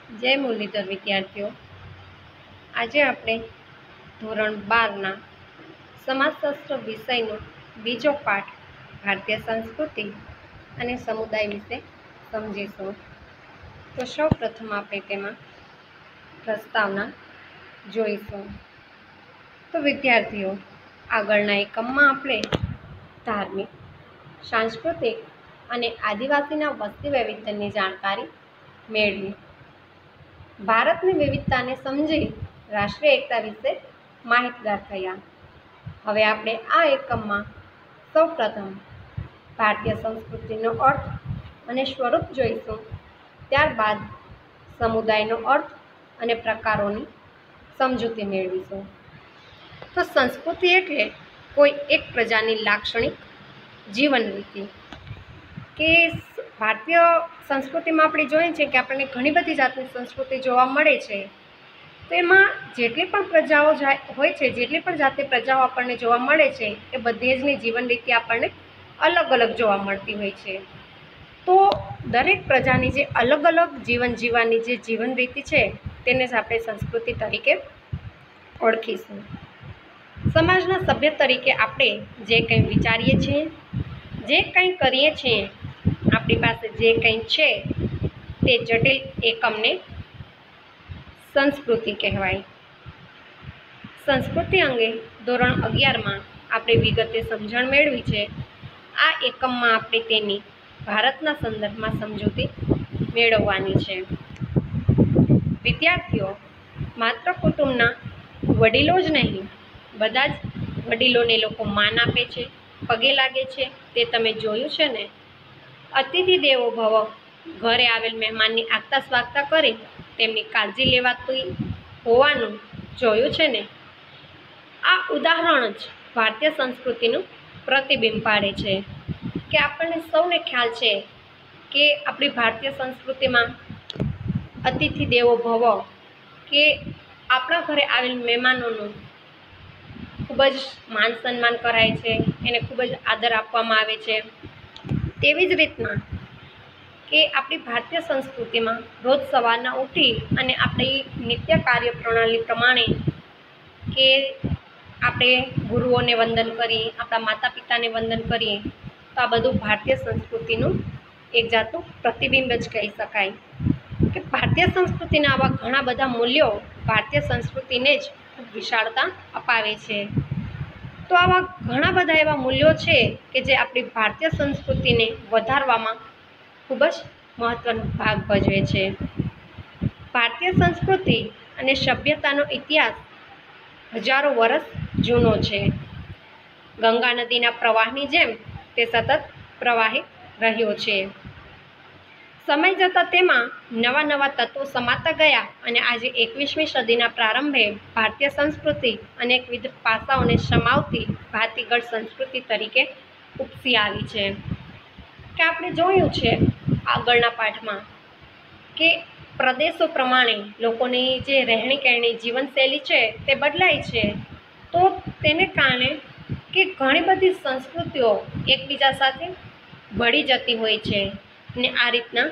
જય મુરલીધર વિદ્યાર્થીઓ, આજે આપણે ધોરણ 12ના સમાજશાસ્ત્ર વિષયનો બીજો પાઠ ભારતીય સંસ્કૃતિ અને સમુદાય વિશે સમજીશું. તો સૌ પ્રથમ આપણે તેમાં પ્રસ્તાવના જોઈશું. તો વિદ્યાર્થીઓ, આગળના એકમમાં આપણે ધાર્મિક, સાંસ્કૃતિક અને આદિવાસીના વસ્તી વૈવિધ્યની જાણકારી મેળવી. ભારતની વિવિધતાને સમજી રાષ્ટ્રીય એકતા વિશે માહિતગાર થયા. હવે આપણે આ એકમમાં સૌપ્રથમ ભારતીય સંસ્કૃતિનો અર્થ અને સ્વરૂપ જોઈશું. ત્યારબાદ સમુદાયનો અર્થ અને પ્રકારોની સમજૂતી મેળવીશું. તો સંસ્કૃતિ એટલે કોઈ એક પ્રજાની લાક્ષણિક જીવન રીતિ. કે ભારતીય સંસ્કૃતિમાં આપણે જોઈએ છે કે આપણને ઘણી બધી જાતની સંસ્કૃતિ જોવા મળે છે. તો એમાં જેટલી પણ પ્રજાઓ હોય છે, જેટલી પણ જાતની પ્રજાઓ આપણને જોવા મળે છે, એ બધી જની જીવન રીતિ આપણને અલગ અલગ જોવા મળતી હોય છે. તો દરેક પ્રજાની જે અલગ અલગ જીવન જીવવાની જે જીવન રીતિ છે તેને જ આપણે સંસ્કૃતિ તરીકે ઓળખીશું. સમાજના સભ્ય તરીકે આપણે જે કંઈ વિચારીએ છીએ, જે કંઈ કરીએ છીએ, આપણી પાસે જે કંઈ છે તે જટિલ એકમને સંસ્કૃતિ કહેવાય. સંસ્કૃતિ અંગે ધોરણ 11માં આપણે વિગતે સમજણ મેળવી છે. આ એકમમાં આપણે તેની ભારતના સંદર્ભમાં સમજૂતી મેળવવાની છે. વિદ્યાર્થીઓ, માત્ર કુટુંબના વડીલો જ નહીં, બધા જ વડીલોને લોકો માન આપે છે, પગે લાગે છે. તે તમે જોયું છે ને. અતિથિ દેવો ભવ, ઘરે આવેલ મહેમાનની આગતા સ્વાગતા કરી તેમની કાળજી લેવાતી હોવાનું જોયું છે ને. આ ઉદાહરણ જ ભારતીય સંસ્કૃતિનું પ્રતિબિંબ પાડે છે. કે આપણને સૌને ખ્યાલ છે કે આપણી ભારતીય સંસ્કૃતિમાં અતિથિ દેવો ભવ, કે આપણા ઘરે આવેલ મહેમાનોનું ખૂબ જ માન સન્માન કરાય છે, એને ખૂબ જ આદર આપવામાં આવે છે. તેવી જ રીતના કે આપણી ભારતીય સંસ્કૃતિમાં રોજ સવારના ઉઠી અને આપણી નિત્ય કાર્ય પ્રણાલી પ્રમાણે કે આપણે ગુરુઓને વંદન કરીએ, આપણા માતા પિતાને વંદન કરીએ, તો આ બધું ભારતીય સંસ્કૃતિનું એક જાતનું પ્રતિબિંબ જ કહી શકાય. કે ભારતીય સંસ્કૃતિના આવા ઘણા બધા મૂલ્યો ભારતીય સંસ્કૃતિને જ વિશાળતા અપાવે છે. તો આવા ઘણા બધા એવા મૂલ્યો છે કે જે આપણી ભારતીય સંસ્કૃતિને વધારવામાં ખૂબ જ મહત્ત્વનો ભાગ ભજવે છે. ભારતીય સંસ્કૃતિ અને સભ્યતાનો ઇતિહાસ હજારો વર્ષ જૂનો છે. ગંગા નદીના પ્રવાહની જેમ તે સતત પ્રવાહિત રહ્યો છે. સમય જતાં તેમાં નવા નવા તત્વો સમાતા ગયા અને આજે 21મી સદીના પ્રારંભે ભારતીય સંસ્કૃતિ અનેકવિધ પાસાઓને સમાવતી ભાતીગળ સંસ્કૃતિ તરીકે ઉપસી આવી છે. કે આપણે જોયું છે આગળના પાઠમાં કે પ્રદેશો પ્રમાણે લોકોની જે રહેણી કહેણી જીવનશૈલી છે તે બદલાય છે. તો તેને કારણે કે ઘણી બધી સંસ્કૃતિઓ એકબીજા સાથે ભળી જતી હોય છે અને આ રીતના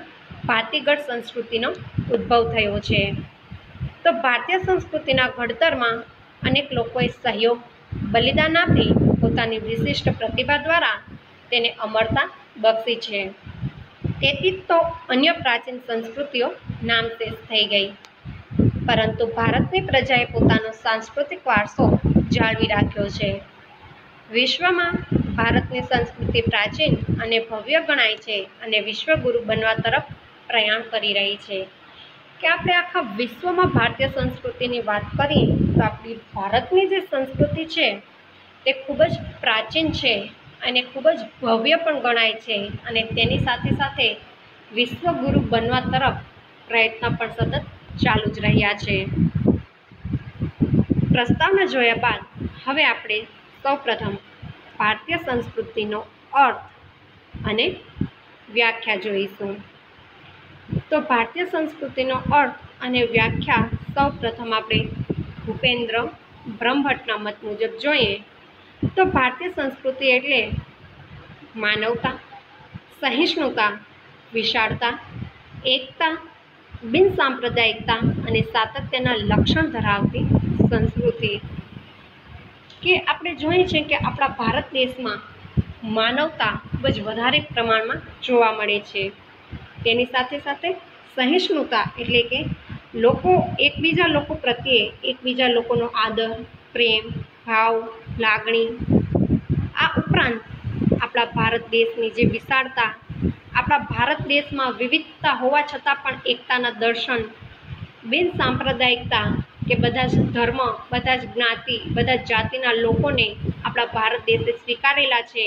ભાતીગળ સંસ્કૃતિનો ઉદ્ભવ થયો છે. તો ભારતીય સંસ્કૃતિના ઘડતરમાં અનેક લોકોએ સહયોગ, બલિદાન આપી પોતાની વિશિષ્ટ પ્રતિભા દ્વારા તેને અમરતા બક્ષી છે. તેથી તો અન્ય પ્રાચીન સંસ્કૃતિઓ નામશેષ થઈ ગઈ, પરંતુ ભારતની પ્રજાએ પોતાનો સાંસ્કૃતિક વારસો જાળવી રાખ્યો છે. વિશ્વમાં ભારતની સંસ્કૃતિ પ્રાચીન અને ભવ્ય ગણાય છે અને વિશ્વગુરુ બનવા તરફ પ્રયાણ કરી રહી છે. કે આપણે આખા વિશ્વમાં ભારતીય સંસ્કૃતિની વાત કરીએ તો આપણી ભારતની જે સંસ્કૃતિ છે તે ખૂબ જ પ્રાચીન છે અને ખૂબ જ ભવ્ય પણ ગણાય છે અને તેની સાથે સાથે વિશ્વગુરુ બનવા તરફ પ્રયત્ન પણ સતત ચાલુ જ રહ્યા છે. પ્રસ્તાવના જોયા બાદ હવે આપણે સૌપ્રથમ ભારતીય સંસ્કૃતિનો અર્થ અને વ્યાખ્યા જોઈશું. તો ભારતીય સંસ્કૃતિનો અર્થ અને વ્યાખ્યા સૌપ્રથમ આપણે ભૂપેન્દ્ર બ્રહ્મભટ્ટના મત મુજબ જોઈએ તો ભારતીય સંસ્કૃતિ એટલે માનવતા, સહિષ્ણુતા, વિશાળતા, એકતા, બિન સાંપ્રદાયિકતા અને સાતત્યના લક્ષણ ધરાવતી સંસ્કૃતિ. કે આપણે જોઈએ છે કે આપણા ભારત દેશમાં માનવતા ખૂબ જ વધારે પ્રમાણમાં જોવા મળે છે. તેની સાથે સાથે સહિષ્ણુતા એટલે કે એકબીજા લોકો પ્રત્યે એકબીજા લોકોનો આદર, પ્રેમ, ભાવ, લાગણી. આ ઉપરાંત આપણા ભારત દેશની જે વિશાળતા, આપણા ભારત દેશમાં વિવિધતા હોવા છતાં પણ એકતાના દર્શન, બિન સાંપ્રદાયિકતા કે બધા જ ધર્મ, બધા જ જ્ઞાતિ, બધા જ જાતિના લોકોને આપણા ભારત દેશે સ્વીકારેલા છે.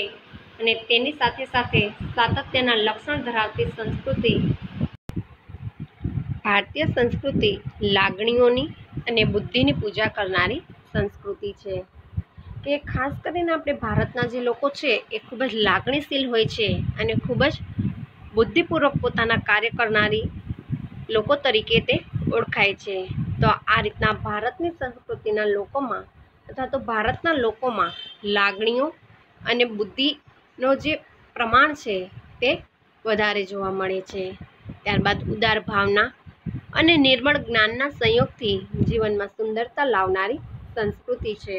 અને તેની સાથે સાથે સાતત્યના લક્ષણ ધરાવતી સંસ્કૃતિ. ભારતીય સંસ્કૃતિ લાગણીઓની અને બુદ્ધિની પૂજા કરનારી સંસ્કૃતિ છે. કે ખાસ કરીને આપણે ભારતના જે લોકો છે એ ખૂબ જ લાગણીશીલ હોય છે અને ખૂબ જ બુદ્ધિપૂર્વક પોતાના કાર્ય કરનારી લોકો તરીકે તે ઓળખાય છે. તો આ રીતના ભારતની સંસ્કૃતિના લોકોમાં અથવા તો ભારતના લોકોમાં લાગણીઓ અને બુદ્ધિનો જે પ્રમાણ છે તે વધારે જોવા મળે છે. ત્યારબાદ ઉદાર ભાવના અને નિર્મળ જ્ઞાનના સંયોગથી જીવનમાં સુંદરતા લાવનારી સંસ્કૃતિ છે.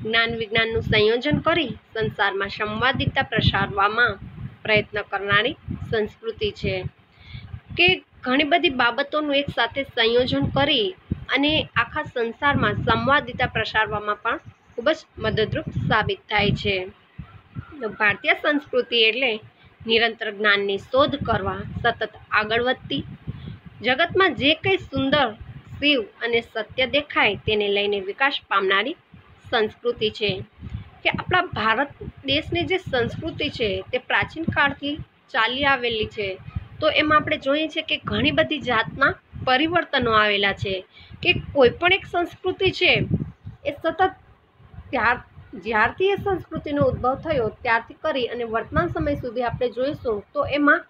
જ્ઞાન વિજ્ઞાનનું સંયોજન કરી સંસારમાં સંવાદિતા પ્રસારવામાં પ્રયત્ન કરનારી સંસ્કૃતિ છે. કે ઘણી બધી બાબતોનું એક સાથે સંયોજન કરી અને આખા સંસારમાં સંવાદિતા પ્રસારવામાં પણ ખૂબ જ મદદરૂપ સાબિત થાય છે. ભારતીય સંસ્કૃતિ એટલે નિરંતર જ્ઞાનની શોધ કરવા, સતત આગળ વધતી, જગતમાં જે કંઈ સુંદર, શિવ અને સત્ય દેખાય તેને લઈને વિકાસ પામનારી સંસ્કૃતિ છે. કે આપણા ભારત દેશની જે સંસ્કૃતિ છે તે પ્રાચીન કાળથી ચાલી આવેલી છે. તો એમાં આપણે જોઈએ છે કે ઘણી બધી જાતના પરિવર્તનો આવેલા છે. કે કોઈ પણ એક સંસ્કૃતિ છે એ સતત જ્યારથી એ સંસ્કૃતિનો ઉદ્ભવ થયો ત્યારથી કરી અને વર્તમાન સમય સુધી આપણે જોઈશું તો એમાં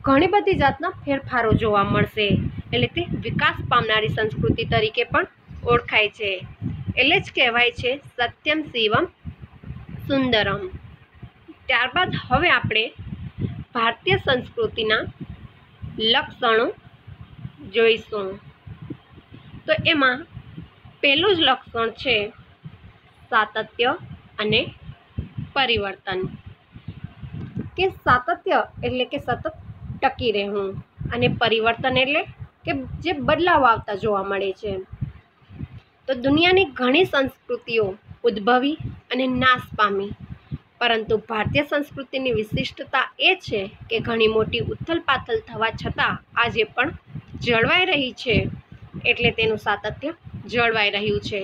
ઘણી બધી જાતના ફેરફારો જોવા મળશે. એટલે તે વિકાસ પામનારી સંસ્કૃતિ તરીકે પણ ઓળખાય છે. એટલે જ કહેવાય છે સત્યમ શિવમ સુંદરમ. ત્યારબાદ હવે આપણે ભારતીય સંસ્કૃતિના લક્ષણો જોઈશું. તો એમાં પહેલું જ લક્ષણ છે સાતત્ય અને પરિવર્તન. કે સાતત્ય એટલે કે સતત ટકી રહેવું અને પરિવર્તન એટલે કે જે બદલાવ આવતા જોવા મળે છે. તો દુનિયાની ઘણી સંસ્કૃતિઓ ઉદ્ભવી અને નાશ પામી, પરંતુ ભારતીય સંસ્કૃતિની વિશિષ્ટતા એ છે કે ઘણી મોટી ઉથલપાથલ થવા છતાં આજે પણ જળવાઈ રહી છે. એટલે તેનું સાતત્ય જળવાઈ રહ્યું છે.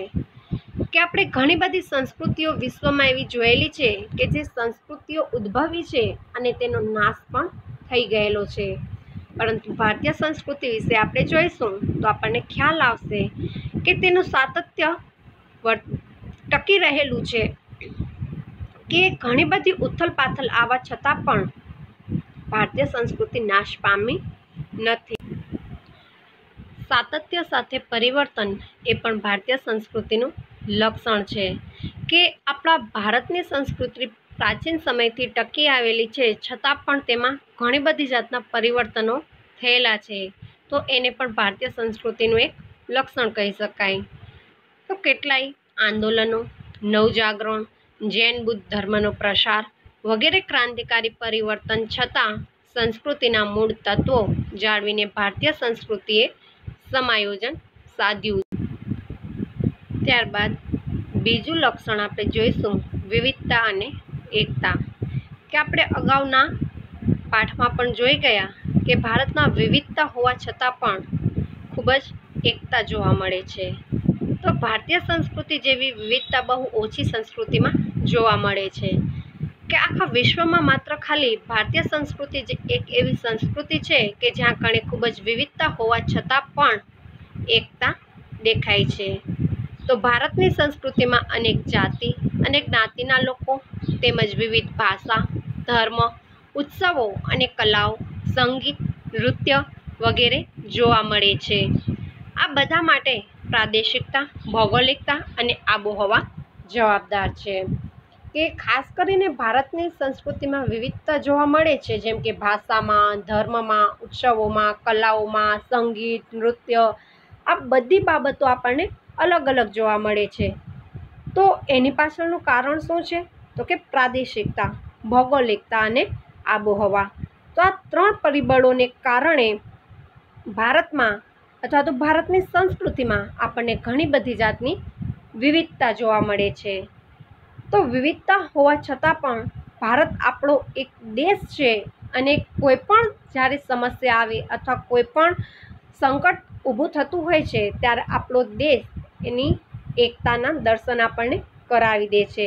કે આપણે ઘણી બધી સંસ્કૃતિઓ વિશ્વમાં એવી જોયેલી છે કે જે સંસ્કૃતિઓ ઉદ્ભવી છે અને તેનો નાશ પણ થઈ ગયેલો છે. પરંતુ ભારતીય સંસ્કૃતિ વિશે આપણે જોઈશું તો આપણને ખ્યાલ આવશે કે તેનું સાતત્ય ટકી રહેલું છે. કે ઘણી બધી ઉથલપાથલ આવવા છતાં પણ ભારતીય સંસ્કૃતિ નાશ પામી નથી. સાતત્ય સાથે પરિવર્તન એ પણ ભારતીય સંસ્કૃતિનું લક્ષણ છે. કે આપણા ભારતની સંસ્કૃતિ પ્રાચીન સમયથી ટકી આવેલી છે છતાં પણ તેમાં ઘણી બધી જાતના પરિવર્તનો થયેલા છે. તો એને પણ ભારતીય સંસ્કૃતિનું એક લક્ષણ કહી શકાય. તો કેટલાય આંદોલનો, નવજાગરણ, જૈન બુદ્ધ ધર્મનો પ્રસાર વગેરે ક્રાંતિકારી પરિવર્તન છતાં સંસ્કૃતિના મૂળ તત્વો જાળવીને ભારતીય સંસ્કૃતિએ સમાયોજન સાધ્યું. ત્યારબાદ બીજું લક્ષણ આપણે જોઈશું વિવિધતા અને એકતા. કે આપણે અગાઉના પાઠમાં પણ જોઈ ગયા કે ભારતમાં વિવિધતા હોવા છતાં પણ ખૂબ જ એકતા જોવા મળે છે. તો ભારતીય સંસ્કૃતિ જેવી વિવિધતા બહુ ઓછી સંસ્કૃતિમાં જોવા મળે છે. કે આખા વિશ્વમાં માત્ર ખાલી ભારતીય સંસ્કૃતિ જ એક એવી સંસ્કૃતિ છે કે જ્યાં કણે ખૂબ જ વિવિધતા હોવા છતાં પણ એકતા દેખાય છે. તો ભારતની સંસ્કૃતિમાં અનેક જાતિ અને જ્ઞાતિના લોકો તેમજ વિવિધ ભાષા, ધર્મ, ઉત્સવો અને કલાઓ, સંગીત, નૃત્ય વગેરે જોવા મળે છે. આ બધા માટે પ્રાદેશિકતા, ભૌગોલિકતા અને આબોહવા જવાબદાર છે. કે ખાસ કરીને ભારતની સંસ્કૃતિમાં વિવિધતા જોવા મળે છે, જેમ કે ભાષામાં, ધર્મમાં, ઉત્સવોમાં, કલાઓમાં, સંગીત, નૃત્ય, આ બધી બાબતો આપણને અલગ અલગ જોવા મળે છે. તો એની પાછળનું કારણ શું છે? તો કે પ્રાદેશિકતા, ભૌગોલિકતા અને આબોહવા. તો આ 3 પરિબળોને કારણે ભારતમાં અથવા તો ભારતની સંસ્કૃતિમાં આપણને ઘણી બધી જાતની વિવિધતા જોવા મળે છે. તો વિવિધતા હોવા છતાં પણ ભારત આપણો એક દેશ છે અને કોઈ પણ જ્યારે સમસ્યા આવે અથવા કોઈ પણ સંકટ ઊભું થતું હોય છે ત્યારે આપણો દેશ એની એકતાના દર્શન આપણને કરાવી દે છે.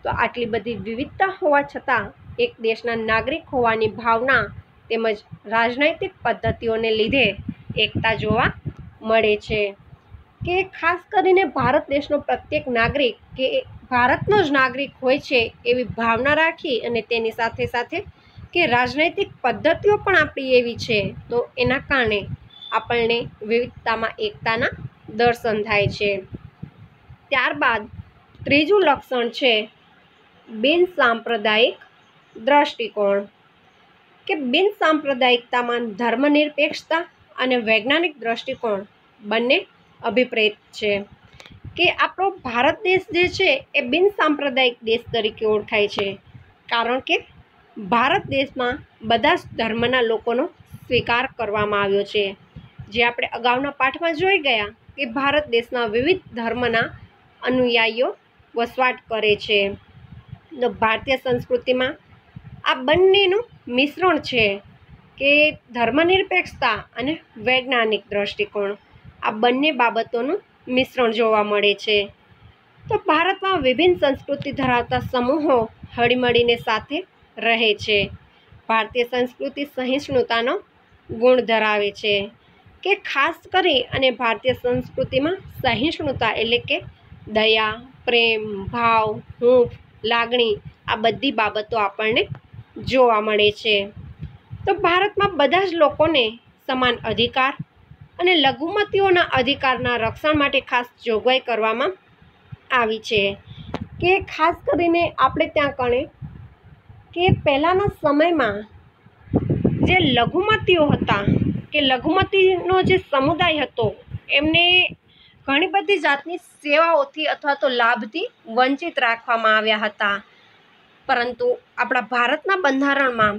તો આટલી બધી વિવિધતા હોવા છતાં એક દેશના નાગરિક હોવાની ભાવના તેમજ રાજનૈતિક પદ્ધતિઓને લીધે એકતા જોવા મળે છે. કે ખાસ કરીને ભારત દેશનો પ્રત્યેક નાગરિક કે ભારતનો જ નાગરિક હોય છે એવી ભાવના રાખી અને તેની સાથે સાથે કે રાજનૈતિક પદ્ધતિઓ પણ આપણી એવી છે, તો એના કારણે આપણને વિવિધતામાં એકતાના દર્શન થાય છે. ત્યારબાદ ત્રીજું લક્ષણ છે બિન સાંપ્રદાયિક દ્રષ્ટિકોણ. કે બિન સાંપ્રદાયિકતામાં ધર્મનિરપેક્ષતા અને વૈજ્ઞાનિક દ્રષ્ટિકોણ બંને અભિપ્રેત છે. કે આપણો ભારત દેશ જે છે એ બિન સાંપ્રદાયિક દેશ તરીકે ઓળખાય છે, કારણ કે ભારત દેશમાં બધા જ ધર્મના લોકોનો સ્વીકાર કરવામાં આવ્યો છે. જે આપણે અગાઉના પાઠમાં જોઈ ગયા કે ભારત દેશમાં વિવિધ ધર્મના અનુયાયીઓ વસવાટ કરે છે. તો ભારતીય સંસ્કૃતિમાં આ બંનેનું મિશ્રણ છે કે ધર્મનિરપેક્ષતા અને વૈજ્ઞાનિક દ્રષ્ટિકોણ, આ બંને બાબતોનું મિશ્રણ જોવા મળે છે. તો ભારતમાં વિભિન્ન સંસ્કૃતિ ધરાવતા સમૂહો હળીમળીને સાથે રહે છે. ભારતીય સંસ્કૃતિ સહિષ્ણુતાનો ગુણ ધરાવે છે. કે ખાસ કરી અને ભારતીય સંસ્કૃતિમાં સહિષ્ણુતા એટલે કે દયા, પ્રેમ, ભાવ, હૂંફ, લાગણી, આ બધી બાબતો આપણને જોવા મળે છે. તો ભારતમાં બધા જ લોકોને સમાન અધિકાર અને લઘુમતીઓના અધિકારના રક્ષણ માટે ખાસ જોગવાઈ કરવામાં આવી છે. કે ખાસ કરીને આપણે ત્યાં કણે કે પહેલાંના સમયમાં જે લઘુમતીઓ હતા કે લઘુમતીનો જે સમુદાય હતો એમને ઘણી બધી જાતની સેવાઓથી અથવા તો લાભથી વંચિત રાખવામાં આવ્યા હતા. પરંતુ આપણા ભારતના બંધારણમાં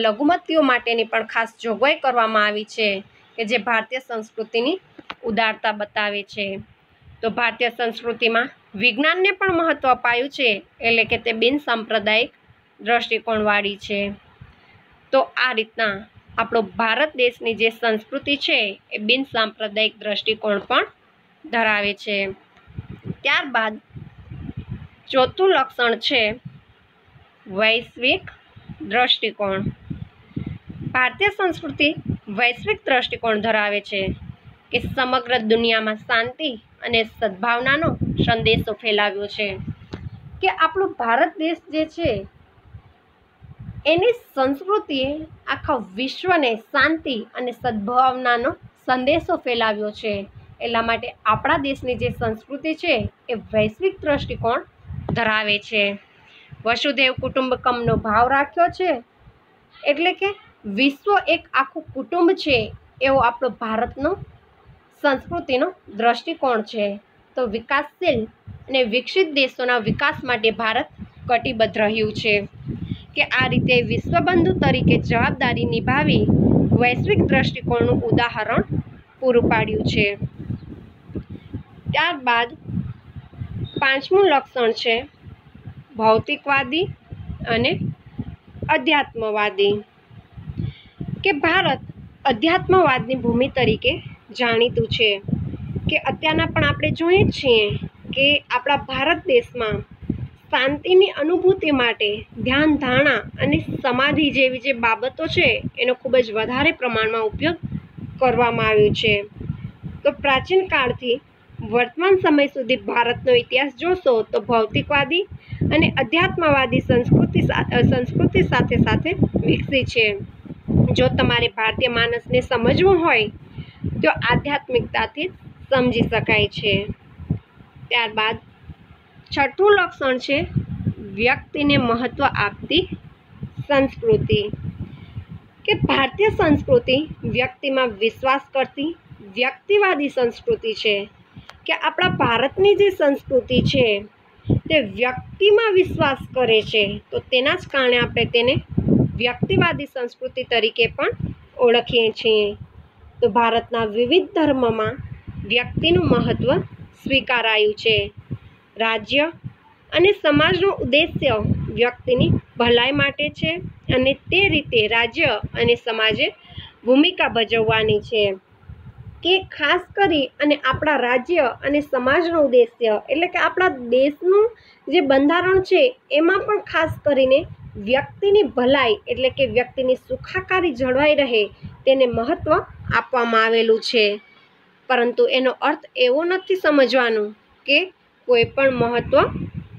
લઘુમતીઓ માટેની પણ ખાસ જોગવાઈ કરવામાં આવી છે કે જે ભારતીય સંસ્કૃતિની ઉદારતા બતાવે છે. તો ભારતીય સંસ્કૃતિમાં વિજ્ઞાનને પણ મહત્ત્વ અપાયું છે, એટલે કે તે બિન સાંપ્રદાયિક દ્રષ્ટિકોણવાળી છે. તો આ રીતના આપણો ભારત દેશની જે સંસ્કૃતિ છે એ બિન સાંપ્રદાયિક દ્રષ્ટિકોણ પણ ધરાવે છે. ત્યારબાદ ચોથું લક્ષણ છે વૈશ્વિક દ્રષ્ટિકોણ. ભારતીય સંસ્કૃતિ વૈશ્વિક દ્રષ્ટિકોણ ધરાવે છે કે સમગ્ર દુનિયામાં શાંતિ અને સદ્ભાવનાનો સંદેશો ફેલાવ્યો છે. કે આપણો ભારત દેશ જે છે એની સંસ્કૃતિએ આખા વિશ્વને શાંતિ અને સદ્ભાવનાનો સંદેશો ફેલાવ્યો છે. એટલા માટે આપણા દેશની જે સંસ્કૃતિ છે એ વૈશ્વિક દ્રષ્ટિકોણ ધરાવે છે. વસુધૈવ કુટુંબકમનો ભાવ રાખ્યો છે, એટલે કે વિશ્વ એક આખું કુટુંબ છે એવો આપણો ભારતનો સંસ્કૃતિનો દ્રષ્ટિકોણ છે. તો વિકાસશીલ અને વિકસિત દેશોના વિકાસ માટે ભારત કટિબદ્ધ રહ્યું છે. કે આ રીતે વિશ્વબંધુ તરીકે જવાબદારી નિભાવી વૈશ્વિક દ્રષ્ટિકોણનું ઉદાહરણ પૂરું પાડ્યું છે. ત્યારબાદ પાંચમું લક્ષણ છે ભૌતિકવાદી અને અધ્યાત્મવાદી. કે ભારત અધ્યાત્મવાદની ભૂમિ તરીકે જાણીતું છે. કે અત્યારના પણ આપણે જોઈએ જ છીએ કે આપણા ભારત દેશમાં શાંતિની અનુભૂતિ માટે ધ્યાન, ધારણા અને સમાધિ જેવી જે બાબતો છે એનો ખૂબ જ વધારે પ્રમાણમાં ઉપયોગ કરવામાં આવ્યો છે. તો પ્રાચીન કાળથી વર્તમાન સમય સુધી ભારતનો ઇતિહાસ જોશો તો ભૌતિકવાદી અને અધ્યાત્મવાદી સંસ્કૃતિ સાથે સાથે વિકસી છે. જો તમારે ભારતીય માનસને સમજવું હોય તો આધ્યાત્મિકતાથી સમજી શકાય છે. ત્યારબાદ છઠ્ઠું લક્ષણ છે વ્યક્તિને મહત્વ આપતી સંસ્કૃતિ. કે ભારતીય સંસ્કૃતિ વ્યક્તિમાં વિશ્વાસ કરતી વ્યક્તિવાદી સંસ્કૃતિ છે. કે આપણા ભારતની જે સંસ્કૃતિ છે તે વ્યક્તિમાં વિશ્વાસ કરે છે, તો તેના જ કારણે આપણે તેને વ્યક્તિવાદી સંસ્કૃતિ તરીકે પણ ઓળખીએ છીએ. તો ભારતના વિવિધ ધર્મમાં વ્યક્તિનું મહત્વ સ્વીકારાયું છે. રાજ્ય અને સમાજનો ઉદ્દેશ્ય વ્યક્તિની ભલાઈ માટે છે અને તે રીતે રાજ્ય અને સમાજે ભૂમિકા ભજવવાની છે. કે ખાસ કરી અને આપણા રાજ્ય અને સમાજનો ઉદ્દેશ્ય એટલે કે આપણા દેશનું જે બંધારણ છે એમાં પણ ખાસ કરીને વ્યક્તિની ભલાઈ એટલે કે વ્યક્તિની સુખાકારી જળવાઈ રહે તેને મહત્વ આપવામાં આવેલું છે. પરંતુ એનો અર્થ એવો નથી સમજવાનું કે કોઈ પણ મહત્વ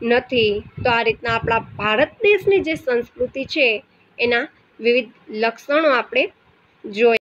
નથી. તો આ રીતના આપણા ભારત દેશની જે સંસ્કૃતિ છે એના વિવિધ લક્ષણો આપણે જોઈએ.